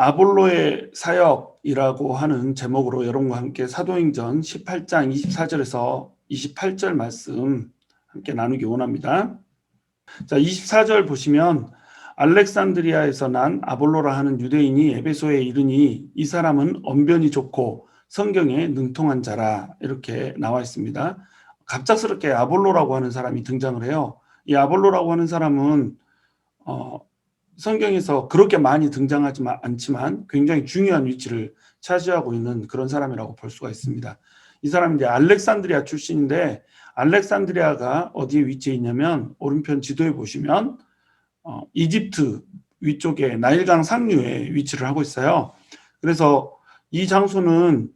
아볼로의 사역이라고 하는 제목으로 여러분과 함께 사도행전 18장 24절에서 28절 말씀 함께 나누기 원합니다. 자, 24절 보시면 알렉산드리아에서 난 아볼로라 하는 유대인이 에베소에 이르니 이 사람은 언변이 좋고 성경에 능통한 자라, 이렇게 나와 있습니다. 갑작스럽게 아볼로라고 하는 사람이 등장을 해요. 이 아볼로라고 하는 사람은 성경에서 그렇게 많이 등장하지 않지만 굉장히 중요한 위치를 차지하고 있는 그런 사람이라고 볼 수가 있습니다. 이 사람은 이제 알렉산드리아 출신인데, 알렉산드리아가 어디에 위치해 있냐면 오른편 지도에 보시면 이집트 위쪽에 나일강 상류에 위치를 하고 있어요. 그래서 이 장소는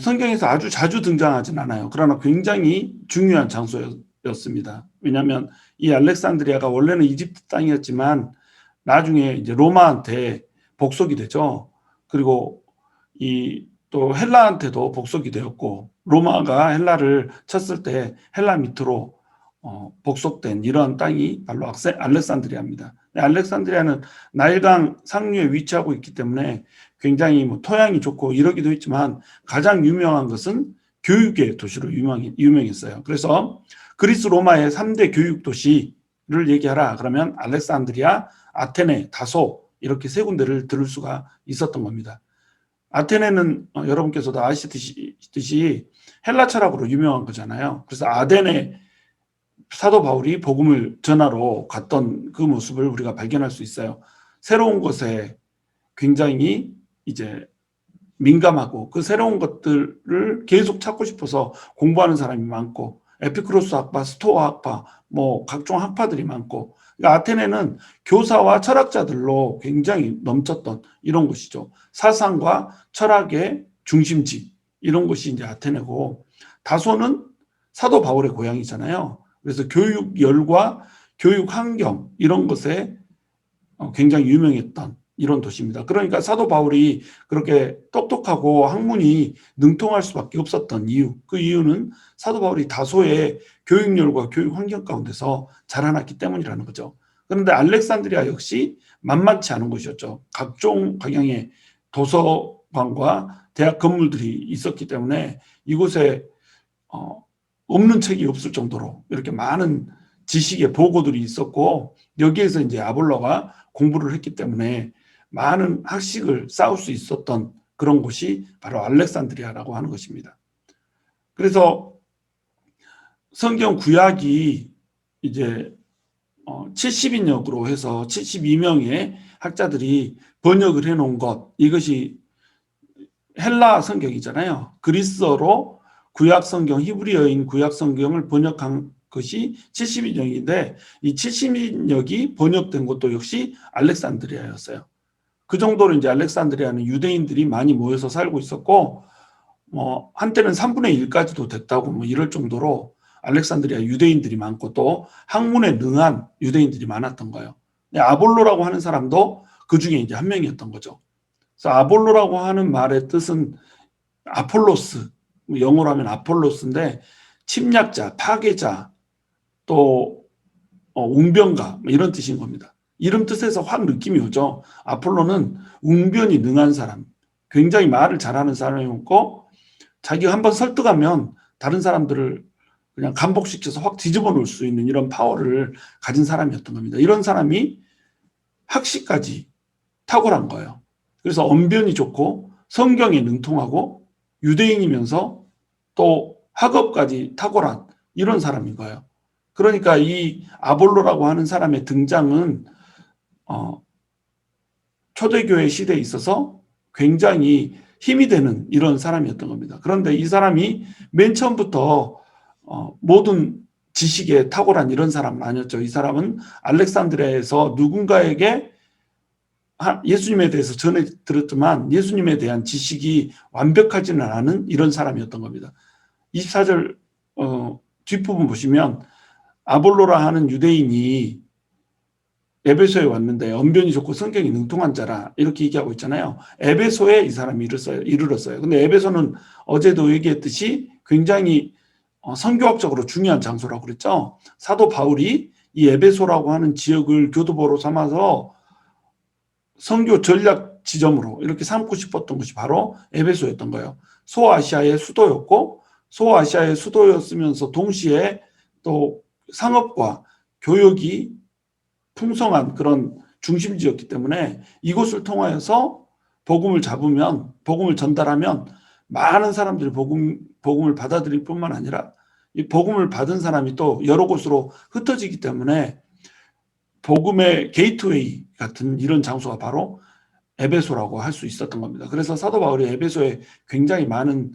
성경에서 아주 자주 등장하진 않아요. 그러나 굉장히 중요한 장소였습니다. 왜냐하면 이 알렉산드리아가 원래는 이집트 땅이었지만 나중에 이제 로마한테 복속이 되죠. 그리고 또 헬라한테도 복속이 되었고, 로마가 헬라를 쳤을 때 헬라 밑으로 복속된 이러한 땅이 바로 알렉산드리아입니다. 알렉산드리아는 나일강 상류에 위치하고 있기 때문에 굉장히 토양이 좋고 이러기도 했지만 가장 유명한 것은 교육의 도시로 유명했어요. 그래서 그리스 로마의 3대 교육 도시를 얘기하라 그러면 알렉산드리아, 아테네, 다소 이렇게 세 군데를 들을 수가 있었던 겁니다. 아테네는 여러분께서도 아시듯이 헬라 철학으로 유명한 거잖아요. 그래서 아덴에 사도 바울이 복음을 전하러 갔던 그 모습을 우리가 발견할 수 있어요. 새로운 것에 굉장히 이제 민감하고 그 새로운 것들을 계속 찾고 싶어서 공부하는 사람이 많고, 에피쿠로스 학파, 스토아 학파, 각종 학파들이 많고, 그러니까 아테네는 교사와 철학자들로 굉장히 넘쳤던 이런 곳이죠. 사상과 철학의 중심지, 이런 곳이 이제 아테네고, 다소는 사도 바울의 고향이잖아요. 그래서 교육열과 교육 환경 이런 것에 굉장히 유명했던 이런 도시입니다. 그러니까 사도 바울이 그렇게 똑똑하고 학문이 능통할 수밖에 없었던 이유, 그 이유는 사도 바울이 다소의 교육열과 교육 환경 가운데서 자라났기 때문이라는 거죠. 그런데 알렉산드리아 역시 만만치 않은 곳이었죠. 각종 방향의 도서관과 대학 건물들이 있었기 때문에 이곳에 없는 책이 없을 정도로 이렇게 많은 지식의 보고들이 있었고, 여기에서 이제 아볼로가 공부를 했기 때문에 많은 학식을 쌓을 수 있었던 그런 곳이 바로 알렉산드리아라고 하는 것입니다. 그래서 성경 구약이 이제 70인역으로 해서 72명의 학자들이 번역을 해놓은 것, 이것이 헬라 성경이잖아요. 그리스어로 구약 성경, 히브리어인 구약 성경을 번역한 것이 70인역인데 이 70인역이 번역된 것도 역시 알렉산드리아였어요. 그 정도로 이제 알렉산드리아는 유대인들이 많이 모여서 살고 있었고, 한때는 3분의 1까지도 됐다고 이럴 정도로 알렉산드리아 유대인들이 많고 또 학문에 능한 유대인들이 많았던 거예요. 아볼로라고 하는 사람도 그 중에 이제 한 명이었던 거죠. 그래서 아볼로라고 하는 말의 뜻은 아폴로스, 영어로 하면 아폴로스인데 침략자, 파괴자, 또 웅변가 이런 뜻인 겁니다. 이름 뜻에서 확 느낌이 오죠. 아폴로는 웅변이 능한 사람, 굉장히 말을 잘하는 사람이었고, 자기가 한번 설득하면 다른 사람들을 그냥 감복시켜서 확 뒤집어 놓을 수 있는 이런 파워를 가진 사람이었던 겁니다. 이런 사람이 학식까지 탁월한 거예요. 그래서 언변이 좋고 성경에 능통하고 유대인이면서 또 학업까지 탁월한 이런 사람인 거예요. 그러니까 이 아볼로라고 하는 사람의 등장은 초대교회 시대에 있어서 굉장히 힘이 되는 이런 사람이었던 겁니다. 그런데 이 사람이 맨 처음부터 모든 지식에 탁월한 이런 사람은 아니었죠. 이 사람은 알렉산드리아에서 누군가에게 예수님에 대해서 전해 들었지만 예수님에 대한 지식이 완벽하지는 않은 이런 사람이었던 겁니다. 24절 뒷부분 보시면 아볼로라 하는 유대인이 에베소에 왔는데 언변이 좋고 성경이 능통한 자라 이렇게 얘기하고 있잖아요. 에베소에 이 사람이 이르렀어요. 근데 에베소는 어제도 얘기했듯이 굉장히 선교학적으로 중요한 장소라고 그랬죠. 사도 바울이 이 에베소라고 하는 지역을 교두보로 삼아서 선교 전략 지점으로 이렇게 삼고 싶었던 것이 바로 에베소였던 거예요. 소아시아의 수도였고, 소아시아의 수도였으면서 동시에 또 상업과 교역이 풍성한 그런 중심지였기 때문에 이곳을 통하여서 복음을 잡으면, 복음을 전달하면 많은 사람들이 복음을 받아들일 뿐만 아니라 이 복음을 받은 사람이 또 여러 곳으로 흩어지기 때문에 복음의 게이트웨이 같은 이런 장소가 바로 에베소라고 할 수 있었던 겁니다. 그래서 사도 바울이 에베소에 굉장히 많은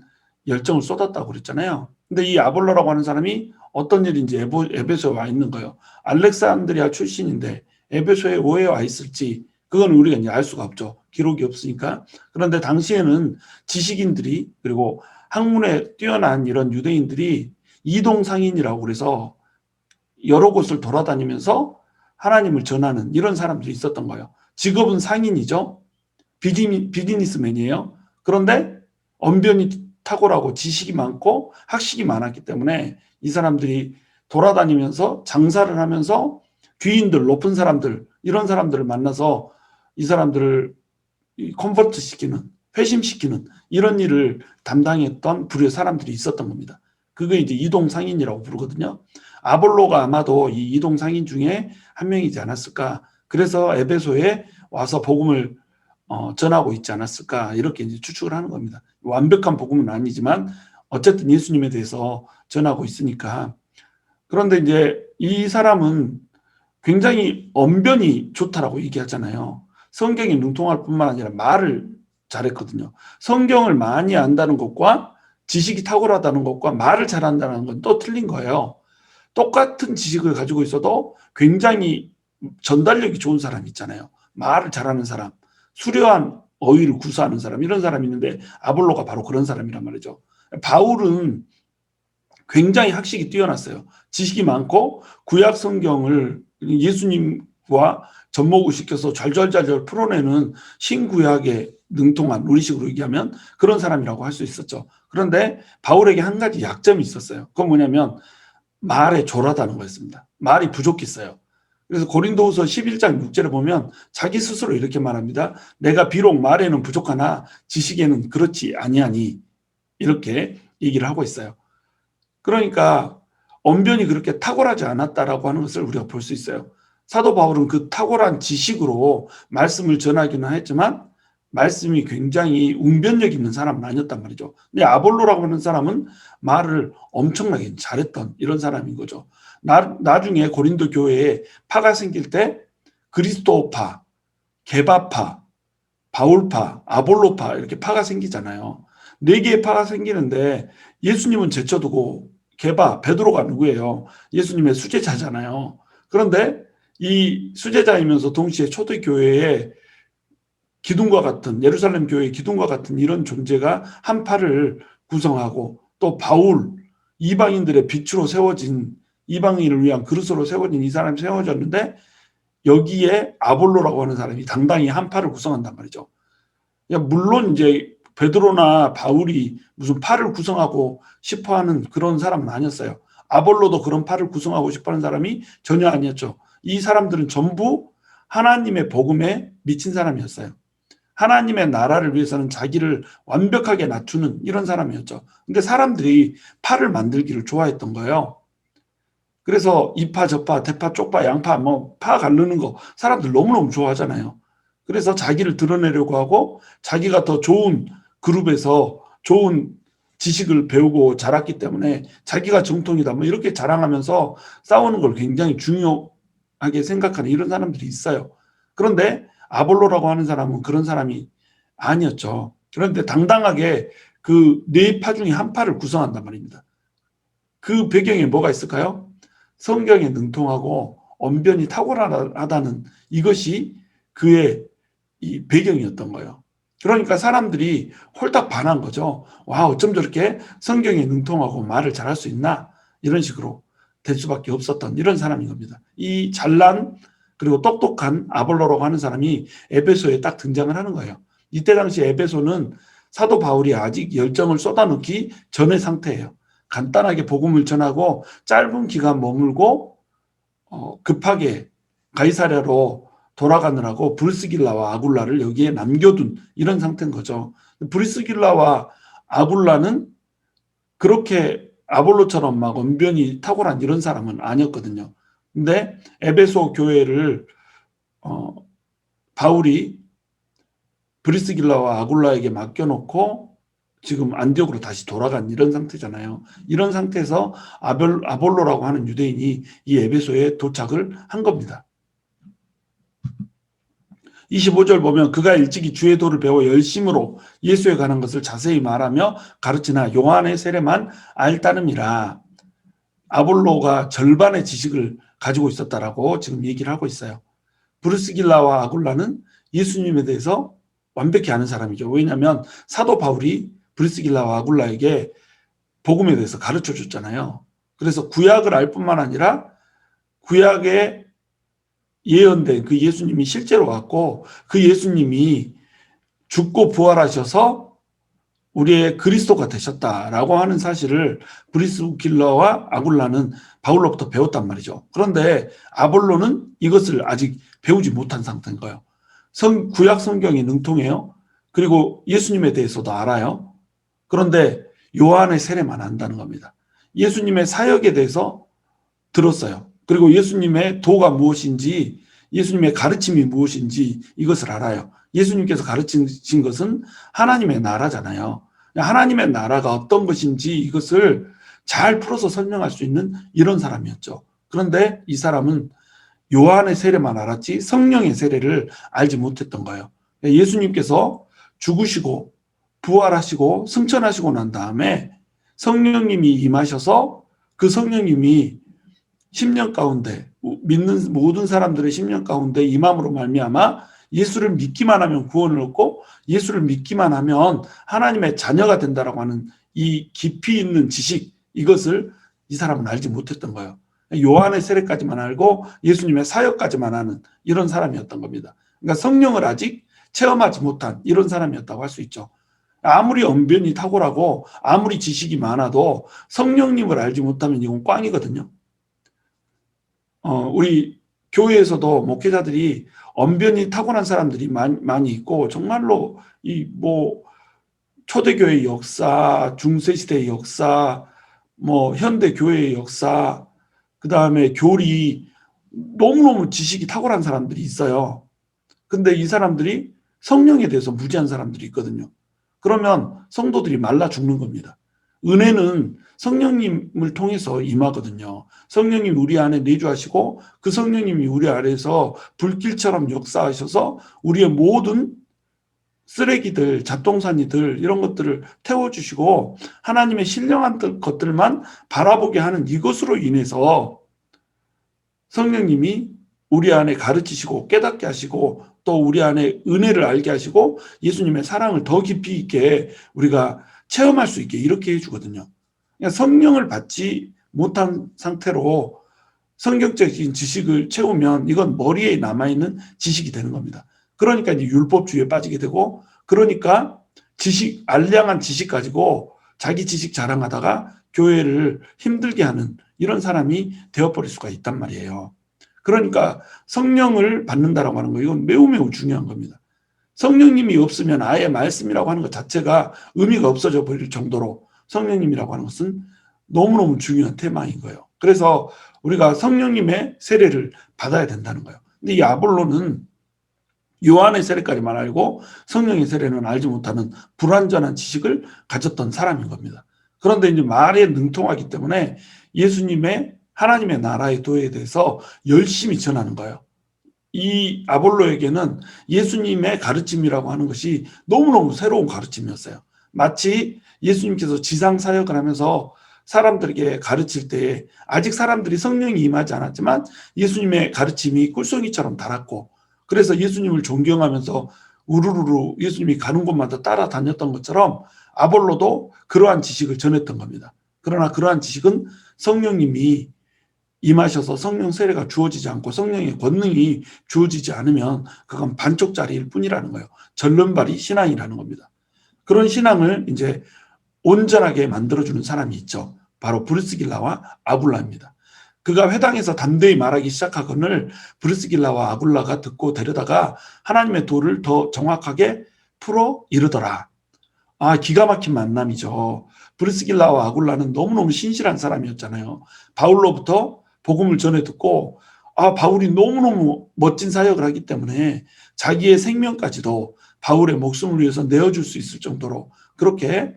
열정을 쏟았다고 그랬잖아요. 근데 이 아볼로라고 하는 사람이 어떤 일인지 에베소에 와 있는 거예요. 알렉산드리아 출신인데 에베소에 왜 와 있을지 그건 우리가 이제 알 수가 없죠. 기록이 없으니까. 그런데 당시에는 지식인들이 그리고 학문에 뛰어난 이런 유대인들이 이동상인이라고 그래서 여러 곳을 돌아다니면서 하나님을 전하는 이런 사람들이 있었던 거예요. 직업은 상인이죠. 비즈니스맨이에요. 그런데 언변이 탁월하고 지식이 많고 학식이 많았기 때문에 이 사람들이 돌아다니면서 장사를 하면서 귀인들, 높은 사람들, 이런 사람들을 만나서 이 사람들을 컨버트 시키는, 회심시키는 이런 일을 담당했던 부류의 사람들이 있었던 겁니다. 그게 이제 이동상인이라고 부르거든요. 아볼로가 아마도 이 이동상인 중에 한 명이지 않았을까. 그래서 에베소에 와서 복음을 전하고 있지 않았을까. 이렇게 이제 추측을 하는 겁니다. 완벽한 복음은 아니지만 어쨌든 예수님에 대해서 전하고 있으니까. 그런데 이제 이 사람은 굉장히 언변이 좋다라고 얘기하잖아요. 성경에 능통할 뿐만 아니라 말을 잘했거든요. 성경을 많이 안다는 것과 지식이 탁월하다는 것과 말을 잘한다는 건 또 틀린 거예요. 똑같은 지식을 가지고 있어도 굉장히 전달력이 좋은 사람 있잖아요. 말을 잘하는 사람, 수려한 어휘를 구사하는 사람, 이런 사람이 있는데 아볼로가 바로 그런 사람이란 말이죠. 바울은 굉장히 학식이 뛰어났어요. 지식이 많고 구약 성경을 예수님과 접목을 시켜서 잘잘잘잘 풀어내는 신구약에 능통한, 우리식으로 얘기하면 그런 사람이라고 할 수 있었죠. 그런데 바울에게 한 가지 약점이 있었어요. 그건 뭐냐면 말에 졸하다는 거였습니다. 말이 부족했어요. 그래서 고린도후서 11장 6절에 보면 자기 스스로 이렇게 말합니다. 내가 비록 말에는 부족하나 지식에는 그렇지 아니하니, 이렇게 얘기를 하고 있어요. 그러니까 언변이 그렇게 탁월하지 않았다라고 하는 것을 우리가 볼 수 있어요. 사도 바울은 그 탁월한 지식으로 말씀을 전하기는 했지만 말씀이 굉장히 웅변력 있는 사람은 아니었단 말이죠. 근데 아볼로라고 하는 사람은 말을 엄청나게 잘했던 이런 사람인 거죠. 나중에 고린도 교회에 파가 생길 때 그리스도파, 게바파, 바울파, 아볼로파 이렇게 파가 생기잖아요. 4개의 파가 생기는데 예수님은 제쳐두고 게바, 베드로가 누구예요? 예수님의 수제자잖아요. 그런데 이 수제자이면서 동시에 초대교회에 기둥과 같은, 예루살렘 교회의 기둥과 같은 이런 존재가 한 파를 구성하고, 또 바울, 이방인들의 빛으로 세워진, 이방인을 위한 그릇으로 세워진 이 사람이 세워졌는데 여기에 아볼로라고 하는 사람이 당당히 한 파를 구성한단 말이죠. 물론 이제 베드로나 바울이 무슨 파를 구성하고 싶어하는 그런 사람은 아니었어요. 아볼로도 그런 파를 구성하고 싶어하는 사람이 전혀 아니었죠. 이 사람들은 전부 하나님의 복음에 미친 사람이었어요. 하나님의 나라를 위해서는 자기를 완벽하게 낮추는 이런 사람이었죠. 근데 사람들이 파를 만들기를 좋아했던 거예요. 그래서 이파 저파 대파 쪽파 양파 뭐 파 가르는 거 사람들 너무너무 좋아하잖아요. 그래서 자기를 드러내려고 하고 자기가 더 좋은 그룹에서 좋은 지식을 배우고 자랐기 때문에 자기가 정통이다 뭐 이렇게 자랑하면서 싸우는 걸 굉장히 중요하게 생각하는 이런 사람들이 있어요. 그런데 아볼로라고 하는 사람은 그런 사람이 아니었죠. 그런데 당당하게 그 4파 중에 한 파를 구성한단 말입니다. 그 배경에 뭐가 있을까요? 성경에 능통하고 언변이 탁월하다는 이것이 그의 이 배경이었던 거예요. 그러니까 사람들이 홀딱 반한 거죠. 와, 어쩜 저렇게 성경에 능통하고 말을 잘할 수 있나? 이런 식으로 될 수밖에 없었던 이런 사람인 겁니다. 이 잘난 그리고 똑똑한 아볼로라고 하는 사람이 에베소에 딱 등장을 하는 거예요. 이때 당시 에베소는 사도 바울이 아직 열정을 쏟아넣기 전의 상태예요. 간단하게 복음을 전하고 짧은 기간 머물고 급하게 가이사랴로 돌아가느라고 브리스길라와 아굴라를 여기에 남겨둔 이런 상태인 거죠. 브리스길라와 아굴라는 그렇게 아볼로처럼 막 언변이 탁월한 이런 사람은 아니었거든요. 근데 에베소 교회를 바울이 브리스길라와 아굴라에게 맡겨놓고 지금 안디옥으로 다시 돌아간 이런 상태잖아요. 이런 상태에서 아볼로라고 하는 유대인이 이 에베소에 도착을 한 겁니다. 25절 보면 그가 일찍이 주의 도를 배워 열심으로 예수에 관한 것을 자세히 말하며 가르치나 요한의 세례만 알따름이라. 아볼로가 절반의 지식을 가지고 있었다라고 지금 얘기를 하고 있어요. 브리스길라와 아굴라는 예수님에 대해서 완벽히 아는 사람이죠. 왜냐하면 사도 바울이 브리스길라와 아굴라에게 복음에 대해서 가르쳐 줬잖아요. 그래서 구약을 알 뿐만 아니라 구약에 예언된 그 예수님이 실제로 왔고 그 예수님이 죽고 부활하셔서 우리의 그리스도가 되셨다라고 하는 사실을 브리스길라와 아굴라는 바울로부터 배웠단 말이죠. 그런데 아볼로는 이것을 아직 배우지 못한 상태인 거예요. 구약 성경이 능통해요. 그리고 예수님에 대해서도 알아요. 그런데 요한의 세례만 안다는 겁니다. 예수님의 사역에 대해서 들었어요. 그리고 예수님의 도가 무엇인지, 예수님의 가르침이 무엇인지 이것을 알아요. 예수님께서 가르치신 것은 하나님의 나라잖아요. 하나님의 나라가 어떤 것인지 이것을 잘 풀어서 설명할 수 있는 이런 사람이었죠. 그런데 이 사람은 요한의 세례만 알았지 성령의 세례를 알지 못했던 거예요. 예수님께서 죽으시고 부활하시고 승천하시고 난 다음에 성령님이 임하셔서 그 성령님이 10년 가운데 믿는 모든 사람들의 10년 가운데 임함으로 말미암아 예수를 믿기만 하면 구원을 얻고 예수를 믿기만 하면 하나님의 자녀가 된다라고 하는 이 깊이 있는 지식, 이것을 이 사람은 알지 못했던 거예요. 요한의 세례까지만 알고 예수님의 사역까지만 아는 이런 사람이었던 겁니다. 그러니까 성령을 아직 체험하지 못한 이런 사람이었다고 할 수 있죠. 아무리 언변이 탁월하고 아무리 지식이 많아도 성령님을 알지 못하면 이건 꽝이거든요. 우리 교회에서도 목회자들이 언변이 탁월한 사람들이 많이 있고 정말로 이 뭐 초대교회의 역사, 중세시대의 역사, 뭐 현대교회의 역사, 그 다음에 교리, 너무너무 지식이 탁월한 사람들이 있어요. 근데 이 사람들이 성령에 대해서 무지한 사람들이 있거든요. 그러면 성도들이 말라 죽는 겁니다. 은혜는 성령님을 통해서 임하거든요. 성령님 우리 안에 내주하시고 그 성령님이 우리 안에서 불길처럼 역사하셔서 우리의 모든 쓰레기들, 잡동사니들 이런 것들을 태워주시고 하나님의 신령한 것들만 바라보게 하는 이것으로 인해서 성령님이 우리 안에 가르치시고 깨닫게 하시고 또 우리 안에 은혜를 알게 하시고 예수님의 사랑을 더 깊이 있게 우리가 체험할 수 있게 이렇게 해주거든요. 그러니까 성령을 받지 못한 상태로 성경적인 지식을 채우면 이건 머리에 남아있는 지식이 되는 겁니다. 그러니까 이제 율법주의에 빠지게 되고, 그러니까 알량한 지식 가지고 자기 지식 자랑하다가 교회를 힘들게 하는 이런 사람이 되어버릴 수가 있단 말이에요. 그러니까 성령을 받는다라고 하는 거 이건 매우 매우 중요한 겁니다. 성령님이 없으면 아예 말씀이라고 하는 것 자체가 의미가 없어져 버릴 정도로 성령님이라고 하는 것은 너무너무 중요한 테마인 거예요. 그래서 우리가 성령님의 세례를 받아야 된다는 거예요. 근데 이 아볼로는 요한의 세례까지만 알고 성령의 세례는 알지 못하는 불완전한 지식을 가졌던 사람인 겁니다. 그런데 이제 말에 능통하기 때문에 예수님의 하나님의 나라의 도에 대해서 열심히 전하는 거예요. 이 아볼로에게는 예수님의 가르침이라고 하는 것이 너무너무 새로운 가르침이었어요. 마치 예수님께서 지상 사역을 하면서 사람들에게 가르칠 때에 아직 사람들이 성령이 임하지 않았지만 예수님의 가르침이 꿀송이처럼 달았고, 그래서 예수님을 존경하면서 우르르르 예수님이 가는 곳마다 따라다녔던 것처럼 아볼로도 그러한 지식을 전했던 겁니다. 그러나 그러한 지식은 성령님이 임하셔서 성령 세례가 주어지지 않고 성령의 권능이 주어지지 않으면 그건 반쪽짜리일 뿐이라는 거예요. 절름발이 신앙이라는 겁니다. 그런 신앙을 이제 온전하게 만들어주는 사람이 있죠. 바로 브리스길라와 아굴라입니다. 그가 회당에서 담대히 말하기 시작하거늘 브리스길라와 아굴라가 듣고 데려다가 하나님의 도를 더 정확하게 풀어 이르더라. 기가 막힌 만남이죠. 브리스길라와 아굴라는 너무너무 신실한 사람이었잖아요. 바울로부터 복음을 전해 듣고 바울이 너무너무 멋진 사역을 하기 때문에 자기의 생명까지도 바울의 목숨을 위해서 내어줄 수 있을 정도로 그렇게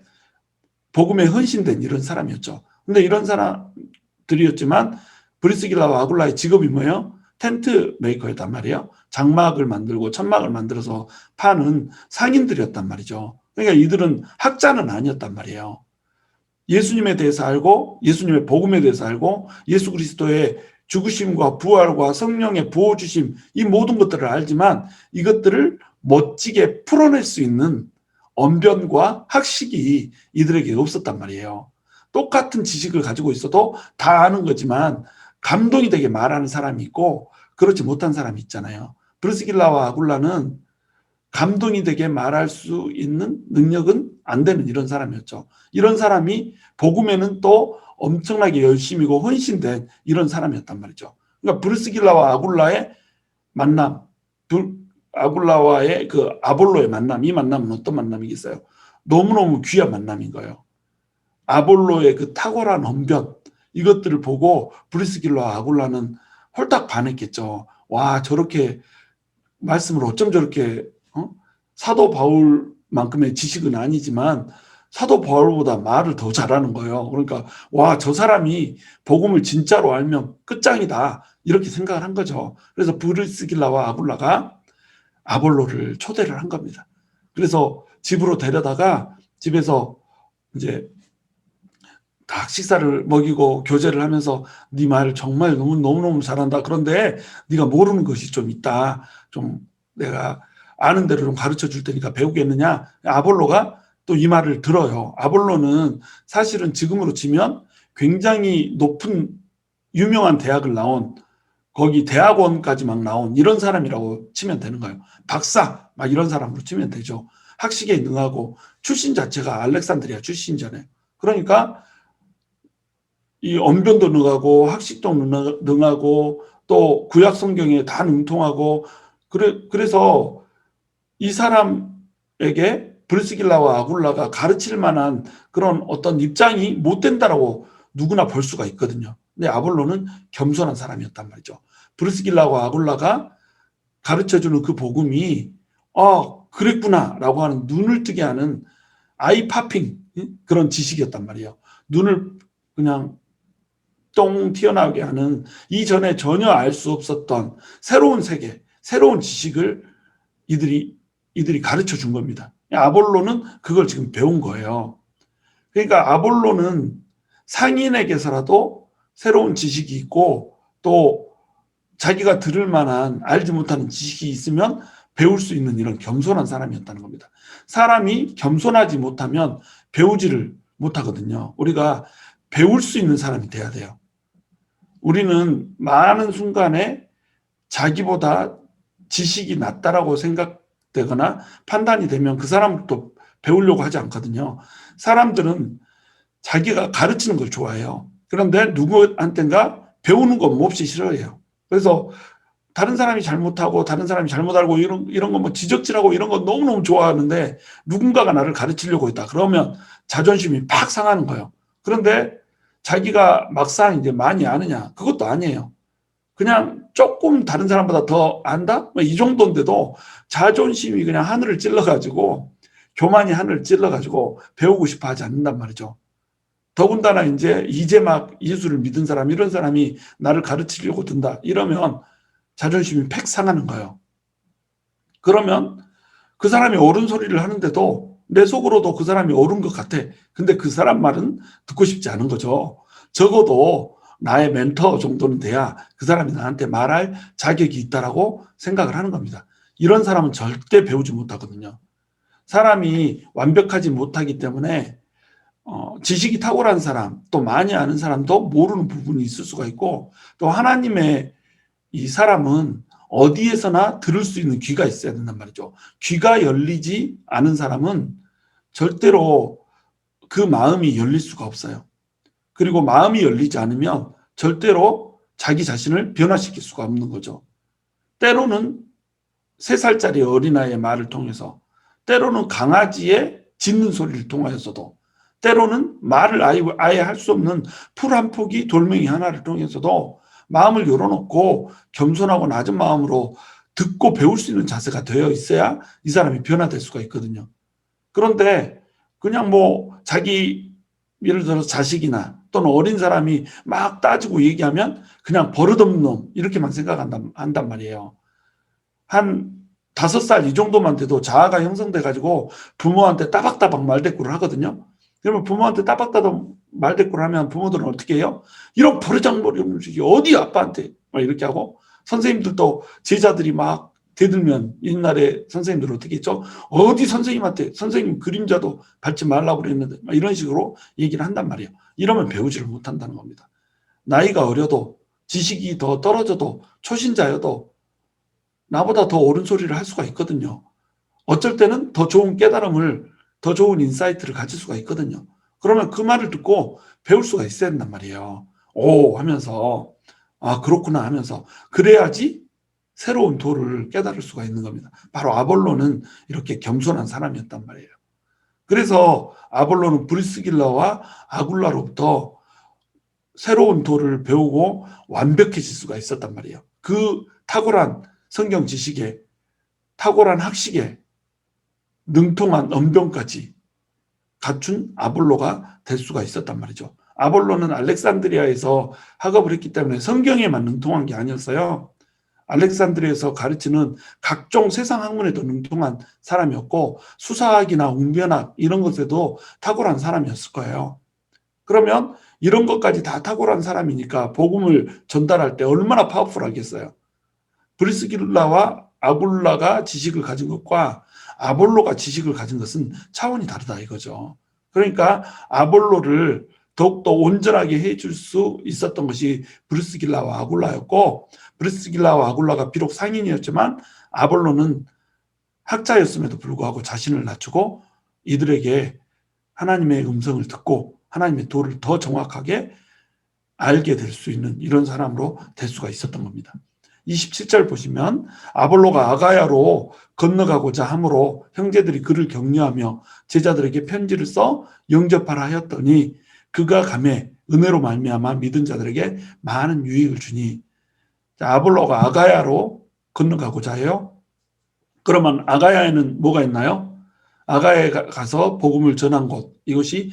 복음에 헌신된 이런 사람이었죠. 근데 이런 사람들이었지만 브리스길라와 아굴라의 직업이 뭐예요? 텐트 메이커였단 말이에요. 장막을 만들고 천막을 만들어서 파는 상인들이었단 말이죠. 그러니까 이들은 학자는 아니었단 말이에요. 예수님에 대해서 알고 예수님의 복음에 대해서 알고 예수 그리스도의 죽으심과 부활과 성령의 부어주심 이 모든 것들을 알지만 이것들을 멋지게 풀어낼 수 있는 언변과 학식이 이들에게 없었단 말이에요. 똑같은 지식을 가지고 있어도 다 아는 거지만 감동이 되게 말하는 사람이 있고 그렇지 못한 사람이 있잖아요. 브리스길라와 아굴라는 감동이 되게 말할 수 있는 능력은 안 되는 이런 사람이었죠. 이런 사람이 복음에는 또 엄청나게 열심이고 헌신된 이런 사람이었단 말이죠. 그러니까 브리스길라와 아굴라의 만남, 아굴라와의 그 아볼로의 만남, 이 만남은 어떤 만남이겠어요? 너무너무 귀한 만남인 거예요. 아볼로의 그 탁월한 언변, 이것들을 보고 브리스길라와 아굴라는 홀딱 반했겠죠. 와, 저렇게 말씀을 어쩜 저렇게 사도 바울만큼의 지식은 아니지만 사도 바울보다 말을 더 잘하는 거예요. 그러니까 와, 저 사람이 복음을 진짜로 알면 끝장이다 이렇게 생각을 한 거죠. 그래서 브리스길라와 아굴라가 아볼로를 초대를 한 겁니다. 그래서 집으로 데려다가 집에서 이제 딱 식사를 먹이고 교제를 하면서 네 말 정말 너무너무 잘한다. 그런데 네가 모르는 것이 좀 있다. 좀 내가 아는 대로 좀 가르쳐 줄 테니까 배우겠느냐. 아볼로가 또 이 말을 들어요. 아볼로는 사실은 지금으로 치면 굉장히 높은 유명한 대학을 나온 거기 대학원까지 막 나온 이런 사람이라고 치면 되는 거예요. 박사 막 이런 사람으로 치면 되죠. 학식에 능하고 출신 자체가 알렉산드리아 출신이잖아요. 그러니까 이 언변도 능하고 학식도 능하고 또 구약 성경에 다 능통하고 그래서 이 사람에게 브리스길라와 아굴라가 가르칠 만한 그런 어떤 입장이 못 된다라고 누구나 볼 수가 있거든요. 근데 아볼로는 겸손한 사람이었단 말이죠. 브리스길라와 아굴라가 가르쳐주는 그 복음이 그랬구나라고 하는 눈을 뜨게 하는 아이 파핑 그런 지식이었단 말이에요. 눈을 그냥 똥 튀어나오게 하는 이전에 전혀 알 수 없었던 새로운 세계, 새로운 지식을 이들이 가르쳐 준 겁니다. 아볼로는 그걸 지금 배운 거예요. 그러니까 아볼로는 상인에게서라도 새로운 지식이 있고 또 자기가 들을 만한 알지 못하는 지식이 있으면 배울 수 있는 이런 겸손한 사람이었다는 겁니다. 사람이 겸손하지 못하면 배우지를 못하거든요. 우리가 배울 수 있는 사람이 돼야 돼요. 우리는 많은 순간에 자기보다 지식이 낮다라고 생각되거나 판단이 되면 그 사람을 또 배우려고 하지 않거든요. 사람들은 자기가 가르치는 걸 좋아해요. 그런데 누구한테인가 배우는 거 몹시 싫어해요. 그래서 다른 사람이 잘못하고 다른 사람이 잘못 알고 이런 거 뭐 지적질하고 이런 거 너무너무 좋아하는데 누군가가 나를 가르치려고 했다. 그러면 자존심이 팍 상하는 거예요. 그런데 자기가 막상 이제 많이 아느냐? 그것도 아니에요. 그냥 조금 다른 사람보다 더 안다? 이 정도인데도 자존심이 그냥 하늘을 찔러가지고 교만이 하늘을 찔러가지고 배우고 싶어 하지 않는단 말이죠. 더군다나 이제 막 예수를 믿은 사람, 이런 사람이 나를 가르치려고 든다. 이러면 자존심이 팩 상하는 거예요. 그러면 그 사람이 옳은 소리를 하는데도 내 속으로도 그 사람이 옳은 것 같아. 근데 그 사람 말은 듣고 싶지 않은 거죠. 적어도 나의 멘토 정도는 돼야 그 사람이 나한테 말할 자격이 있다라고 생각을 하는 겁니다. 이런 사람은 절대 배우지 못하거든요. 사람이 완벽하지 못하기 때문에 지식이 탁월한 사람, 또 많이 아는 사람도 모르는 부분이 있을 수가 있고, 또 하나님의 이 사람은 어디에서나 들을 수 있는 귀가 있어야 된단 말이죠. 귀가 열리지 않은 사람은 절대로 그 마음이 열릴 수가 없어요. 그리고 마음이 열리지 않으면 절대로 자기 자신을 변화시킬 수가 없는 거죠. 때로는 3살짜리 어린아이의 말을 통해서, 때로는 강아지의 짖는 소리를 통하여서도, 때로는 말을 아예 할 수 없는 풀 한 포기 돌멩이 하나를 통해서도 마음을 열어놓고 겸손하고 낮은 마음으로 듣고 배울 수 있는 자세가 되어 있어야 이 사람이 변화될 수가 있거든요. 그런데 그냥 뭐 자기 예를 들어서 자식이나 또는 어린 사람이 막 따지고 얘기하면 그냥 버릇없는 놈 이렇게만 생각한단 말이에요. 한 5살 이 정도만 돼도 자아가 형성돼 가지고 부모한테 따박따박 말대꾸를 하거든요. 그러면 부모한테 따박따박 말대꾸를 하면 부모들은 어떻게 해요? 이런 버르장머리 없는 새끼 어디 아빠한테 막 이렇게 하고, 선생님들도 제자들이 막 대들면 옛날에 선생님들 어떻게 했죠? 어디 선생님한테, 선생님 그림자도 밟지 말라고 그랬는데 막 이런 식으로 얘기를 한단 말이에요. 이러면 배우지를 못한다는 겁니다. 나이가 어려도 지식이 더 떨어져도 초신자여도 나보다 더 옳은 소리를 할 수가 있거든요. 어쩔 때는 더 좋은 깨달음을, 더 좋은 인사이트를 가질 수가 있거든요. 그러면 그 말을 듣고 배울 수가 있어야 된단 말이에요. 오 하면서, 아 그렇구나 하면서, 그래야지 새로운 도를 깨달을 수가 있는 겁니다. 바로 아볼로는 이렇게 겸손한 사람이었단 말이에요. 그래서 아볼로는 브리스길라와 아굴라로부터 새로운 도를 배우고 완벽해질 수가 있었단 말이에요. 그 탁월한 성경 지식에, 탁월한 학식에, 능통한 언변까지 갖춘 아볼로가 될 수가 있었단 말이죠. 아볼로는 알렉산드리아에서 학업을 했기 때문에 성경에만 능통한 게 아니었어요. 알렉산드리아에서 가르치는 각종 세상 학문에도 능통한 사람이었고, 수사학이나 웅변학 이런 것에도 탁월한 사람이었을 거예요. 그러면 이런 것까지 다 탁월한 사람이니까 복음을 전달할 때 얼마나 파워풀하겠어요. 브리스길라와 아굴라가 지식을 가진 것과 아볼로가 지식을 가진 것은 차원이 다르다 이거죠. 그러니까 아볼로를 더욱더 온전하게 해줄 수 있었던 것이 브리스길라와 아굴라였고, 브리스길라와 아굴라가 비록 상인이었지만 아볼로는 학자였음에도 불구하고 자신을 낮추고 이들에게 하나님의 음성을 듣고 하나님의 도를 더 정확하게 알게 될 수 있는 이런 사람으로 될 수가 있었던 겁니다. 27절 보시면 아볼로가 아가야로 건너가고자 함으로 형제들이 그를 격려하며 제자들에게 편지를 써 영접하라 하였더니 그가 감에 은혜로 말미암아 믿은 자들에게 많은 유익을 주니. 자, 아볼로가 아가야로 건너가고자 해요. 그러면 아가야에는 뭐가 있나요? 아가야에 가서 복음을 전한 곳, 이것이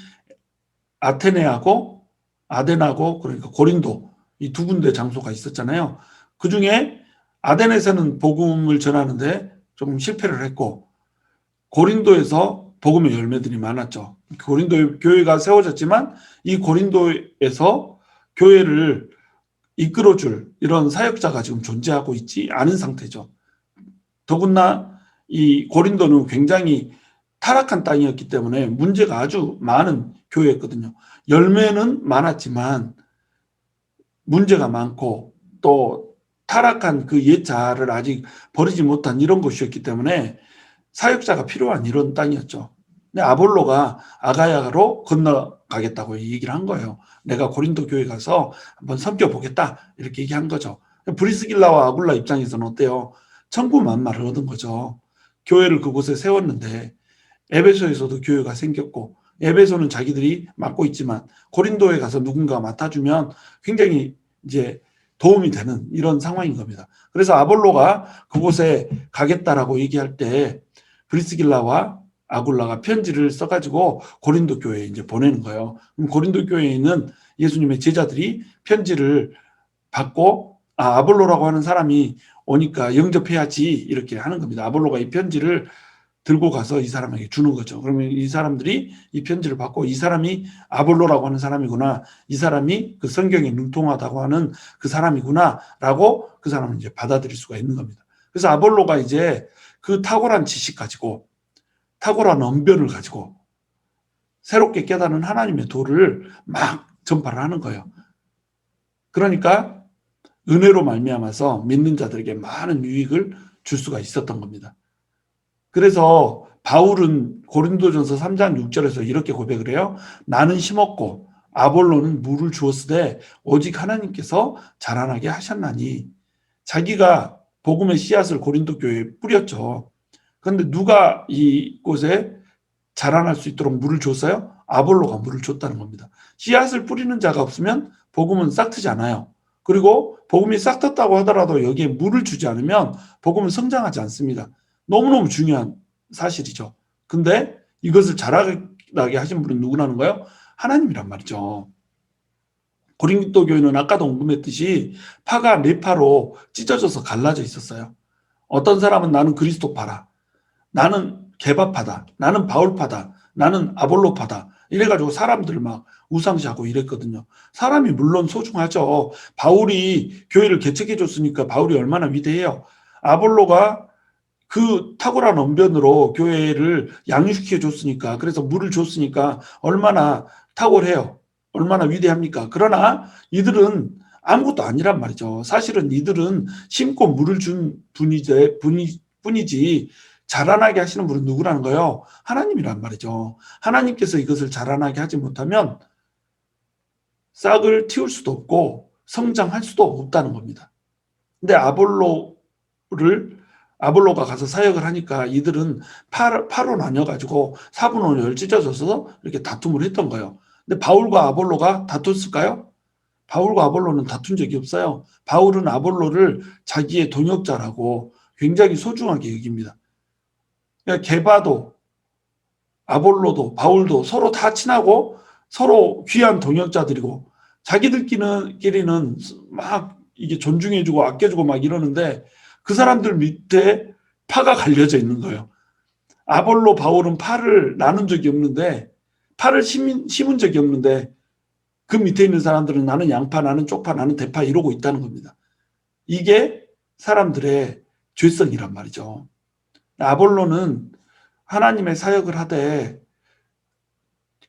아테네하고 아덴하고 그러니까 고린도 이 두 군데 장소가 있었잖아요. 그 중에 아덴에서는 복음을 전하는데 좀 실패를 했고, 고린도에서 복음의 열매들이 많았죠. 고린도 교회가 세워졌지만 이 고린도에서 교회를 이끌어줄 이런 사역자가 지금 존재하고 있지 않은 상태죠. 더군다나 이 고린도는 굉장히 타락한 땅이었기 때문에 문제가 아주 많은 교회였거든요. 열매는 많았지만 문제가 많고 또 타락한 그 옛 자아를 아직 버리지 못한 이런 곳이었기 때문에 사역자가 필요한 이런 땅이었죠. 근데 아볼로가 아가야로 건너가겠다고 얘기를 한 거예요. 내가 고린도 교회 가서 한번 섬겨보겠다 이렇게 얘기한 거죠. 브리스길라와 아굴라 입장에서는 어때요? 천군만마를 얻은 거죠. 교회를 그곳에 세웠는데 에베소에서도 교회가 생겼고, 에베소는 자기들이 맡고 있지만 고린도에 가서 누군가 맡아주면 굉장히 이제 도움이 되는 이런 상황인 겁니다. 그래서 아볼로가 그곳에 가겠다라고 얘기할 때 브리스길라와 아굴라가 편지를 써가지고 고린도 교회에 이제 보내는 거예요. 그럼 고린도 교회에 있는 예수님의 제자들이 편지를 받고, 아볼로라고 하는 사람이 오니까 영접해야지 이렇게 하는 겁니다. 아볼로가 이 편지를 들고 가서 이 사람에게 주는 거죠. 그러면 이 사람들이 이 편지를 받고, 이 사람이 아볼로라고 하는 사람이구나, 이 사람이 그 성경에 능통하다고 하는 그 사람이구나라고 그 사람은 이제 받아들일 수가 있는 겁니다. 그래서 아볼로가 이제 그 탁월한 지식 가지고, 탁월한 언변을 가지고 새롭게 깨닫는 하나님의 도를 막 전파를 하는 거예요. 그러니까 은혜로 말미암아서 믿는 자들에게 많은 유익을 줄 수가 있었던 겁니다. 그래서 바울은 고린도전서 3장 6절에서 이렇게 고백을 해요. 나는 심었고 아볼로는 물을 주었으되 오직 하나님께서 자라나게 하셨나니. 자기가 복음의 씨앗을 고린도 교회에 뿌렸죠. 그런데 누가 이곳에 자라날 수 있도록 물을 줬어요? 아볼로가 물을 줬다는 겁니다. 씨앗을 뿌리는 자가 없으면 복음은 싹트지 않아요. 그리고 복음이 싹텄다고 하더라도 여기에 물을 주지 않으면 복음은 성장하지 않습니다. 너무너무 중요한 사실이죠. 근데 이것을 자라나게 하신 분은 누구라는 거예요? 하나님이란 말이죠. 고린도 교회는 아까도 언급했듯이 파가 네 파로 찢어져서 갈라져 있었어요. 어떤 사람은 나는 그리스도파다, 나는 개바파다, 나는 바울파다, 나는 아볼로파다, 이래가지고 사람들 막 우상시하고 이랬거든요. 사람이 물론 소중하죠. 바울이 교회를 개척해 줬으니까 바울이 얼마나 위대해요. 아볼로가 그 탁월한 언변으로 교회를 양육시켜 줬으니까, 그래서 물을 줬으니까 얼마나 탁월해요. 얼마나 위대합니까? 그러나 이들은 아무것도 아니란 말이죠. 사실은 이들은 심고 물을 준 뿐이지 자라나게 하시는 분은 누구라는 거예요? 하나님이란 말이죠. 하나님께서 이것을 자라나게 하지 못하면 싹을 틔울 수도 없고 성장할 수도 없다는 겁니다. 근데 아볼로가 가서 사역을 하니까 이들은 파로 나뉘어가지고 4분의 5를 찢어져서 이렇게 다툼을 했던 거예요. 근데 바울과 아볼로가 다퉜을까요? 바울과 아볼로는 다툰 적이 없어요. 바울은 아볼로를 자기의 동역자라고 굉장히 소중하게 여깁니다. 그러니까 게바도 아볼로도 바울도 서로 다 친하고 서로 귀한 동역자들이고 자기들끼리는 막 이게 존중해주고 아껴주고 막 이러는데 그 사람들 밑에 파가 갈려져 있는 거예요. 아볼로 바울은 파를 나눈 적이 없는데, 파를 심은 적이 없는데 그 밑에 있는 사람들은 나는 양파, 나는 쪽파, 나는 대파 이러고 있다는 겁니다. 이게 사람들의 죄성이란 말이죠. 아볼로는 하나님의 사역을 하되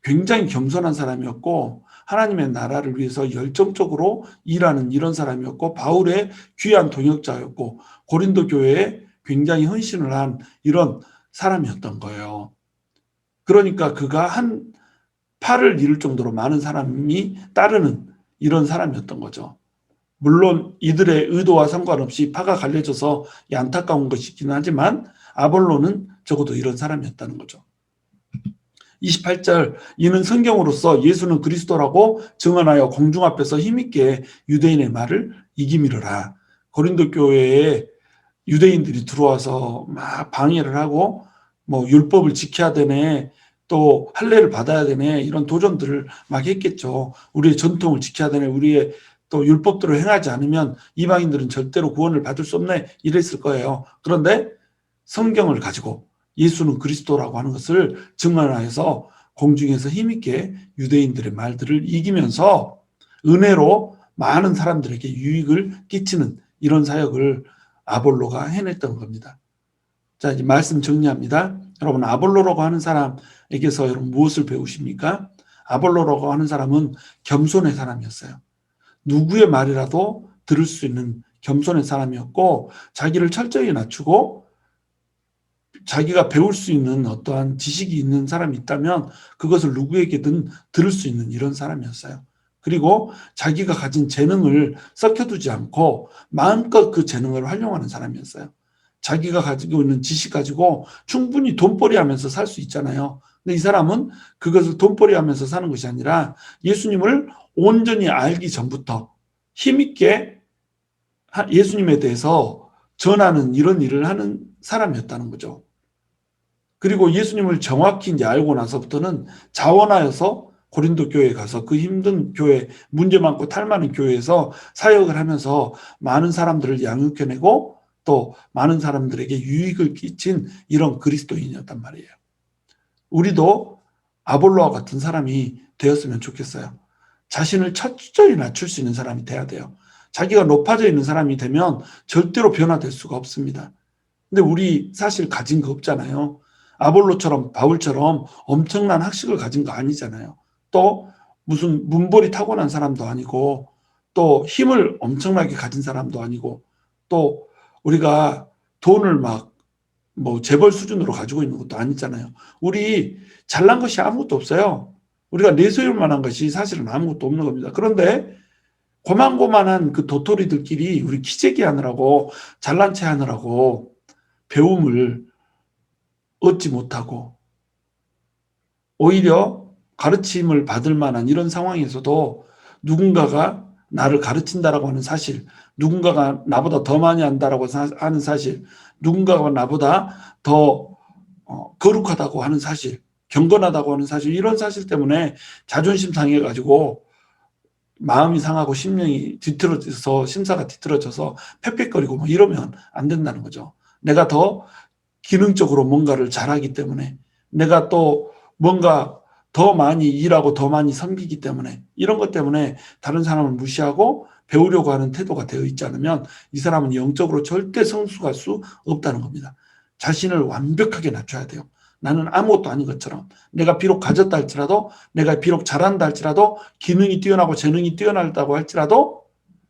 굉장히 겸손한 사람이었고 하나님의 나라를 위해서 열정적으로 일하는 이런 사람이었고 바울의 귀한 동역자였고 고린도 교회에 굉장히 헌신을 한 이런 사람이었던 거예요. 그러니까 그가 한 팔을 잃을 정도로 많은 사람이 따르는 이런 사람이었던 거죠. 물론 이들의 의도와 상관없이 파가 갈려져서 안타까운 것이긴 하지만 아볼로는 적어도 이런 사람이었다는 거죠. 28절, 이는 성경으로서 예수는 그리스도라고 증언하여 공중 앞에서 힘있게 유대인의 말을 이기미르라. 고린도 교회에 유대인들이 들어와서 막 방해를 하고 뭐 율법을 지켜야 되네, 또 할례를 받아야 되네, 이런 도전들을 막 했겠죠. 우리의 전통을 지켜야 되네, 우리의 또 율법대로 행하지 않으면 이방인들은 절대로 구원을 받을 수 없네, 이랬을 거예요. 그런데 성경을 가지고 예수는 그리스도라고 하는 것을 증언하여서 공중에서 힘있게 유대인들의 말들을 이기면서 은혜로 많은 사람들에게 유익을 끼치는 이런 사역을 아볼로가 해냈던 겁니다. 자, 이제 말씀 정리합니다. 여러분, 아볼로라고 하는 사람에게서 여러분 무엇을 배우십니까? 아볼로라고 하는 사람은 겸손의 사람이었어요. 누구의 말이라도 들을 수 있는 겸손의 사람이었고 자기를 철저히 낮추고 자기가 배울 수 있는 어떠한 지식이 있는 사람이 있다면 그것을 누구에게든 들을 수 있는 이런 사람이었어요. 그리고 자기가 가진 재능을 썩혀두지 않고 마음껏 그 재능을 활용하는 사람이었어요. 자기가 가지고 있는 지식 가지고 충분히 돈벌이 하면서 살 수 있잖아요. 근데 이 사람은 그것을 돈벌이 하면서 사는 것이 아니라 예수님을 온전히 알기 전부터 힘있게 예수님에 대해서 전하는 이런 일을 하는 사람이었다는 거죠. 그리고 예수님을 정확히 이제 알고 나서부터는 자원하여서 고린도 교회에 가서 그 힘든 교회, 문제 많고 탈 많은 교회에서 사역을 하면서 많은 사람들을 양육해내고 또 많은 사람들에게 유익을 끼친 이런 그리스도인이었단 말이에요. 우리도 아볼로와 같은 사람이 되었으면 좋겠어요. 자신을 철저히 낮출 수 있는 사람이 돼야 돼요. 자기가 높아져 있는 사람이 되면 절대로 변화될 수가 없습니다. 근데 우리 사실 가진 거 없잖아요. 아볼로처럼 바울처럼 엄청난 학식을 가진 거 아니잖아요. 또 무슨 문벌이 타고난 사람도 아니고 또 힘을 엄청나게 가진 사람도 아니고 또 우리가 돈을 막 뭐 재벌 수준으로 가지고 있는 것도 아니잖아요. 우리 잘난 것이 아무것도 없어요. 우리가 내세울 만한 것이 사실은 아무것도 없는 겁니다. 그런데 고만고만한 그 도토리들끼리 우리 키재기 하느라고 잘난 체 하느라고 배움을 얻지 못하고 오히려 가르침을 받을 만한 이런 상황에서도 누군가가 나를 가르친다라고 하는 사실, 누군가가 나보다 더 많이 안다라고 하는 사실, 누군가가 나보다 더 거룩하다고 하는 사실, 경건하다고 하는 사실, 이런 사실 때문에 자존심 상해가지고 마음이 상하고 심령이 뒤틀어져서 심사가 뒤틀어져서 팩팩거리고 뭐 이러면 안 된다는 거죠. 내가 더 기능적으로 뭔가를 잘하기 때문에, 내가 또 뭔가 더 많이 일하고 더 많이 섬기기 때문에, 이런 것 때문에 다른 사람을 무시하고 배우려고 하는 태도가 되어 있지 않으면 이 사람은 영적으로 절대 성숙할 수 없다는 겁니다. 자신을 완벽하게 낮춰야 돼요. 나는 아무것도 아닌 것처럼, 내가 비록 가졌다 할지라도, 내가 비록 잘한다 할지라도, 기능이 뛰어나고 재능이 뛰어나다고 할지라도,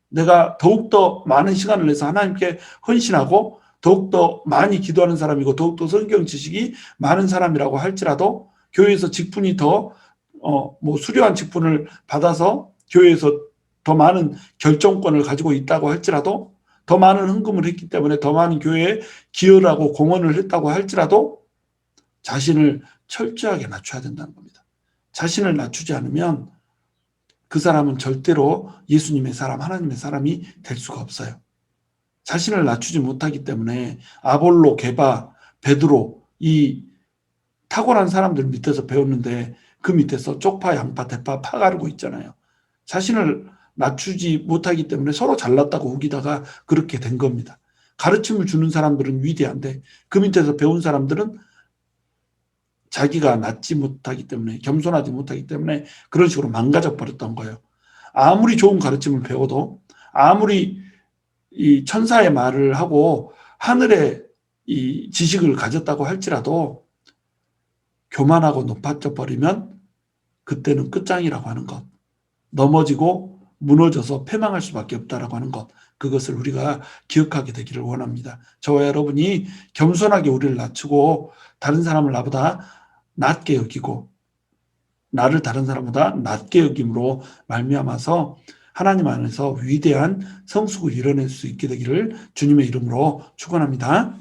내가 더욱더 많은 시간을 내서 하나님께 헌신하고 더욱더 많이 기도하는 사람이고 더욱더 성경 지식이 많은 사람이라고 할지라도, 교회에서 직분이 더 수려한 직분을 받아서 교회에서 더 많은 결정권을 가지고 있다고 할지라도, 더 많은 헌금을 했기 때문에 더 많은 교회에 기여를 하고 공헌을 했다고 할지라도 자신을 철저하게 낮춰야 된다는 겁니다. 자신을 낮추지 않으면 그 사람은 절대로 예수님의 사람, 하나님의 사람이 될 수가 없어요. 자신을 낮추지 못하기 때문에 아볼로, 게바, 베드로, 이 탁월한 사람들 밑에서 배웠는데 그 밑에서 쪽파, 양파, 대파 파가르고 있잖아요. 자신을 낮추지 못하기 때문에 서로 잘났다고 우기다가 그렇게 된 겁니다. 가르침을 주는 사람들은 위대한데 그 밑에서 배운 사람들은 자기가 낮지 못하기 때문에, 겸손하지 못하기 때문에 그런 식으로 망가져 버렸던 거예요. 아무리 좋은 가르침을 배워도, 아무리 이 천사의 말을 하고 하늘의 이 지식을 가졌다고 할지라도 교만하고 높아져 버리면 그때는 끝장이라고 하는 것, 넘어지고 무너져서 패망할 수밖에 없다라고 하는 것, 그것을 우리가 기억하게 되기를 원합니다. 저와 여러분이 겸손하게 우리를 낮추고 다른 사람을 나보다 낮게 여기고 나를 다른 사람보다 낮게 여김으로 말미암아서 하나님 안에서 위대한 성숙을 이뤄낼 수 있게 되기를 주님의 이름으로 축원합니다.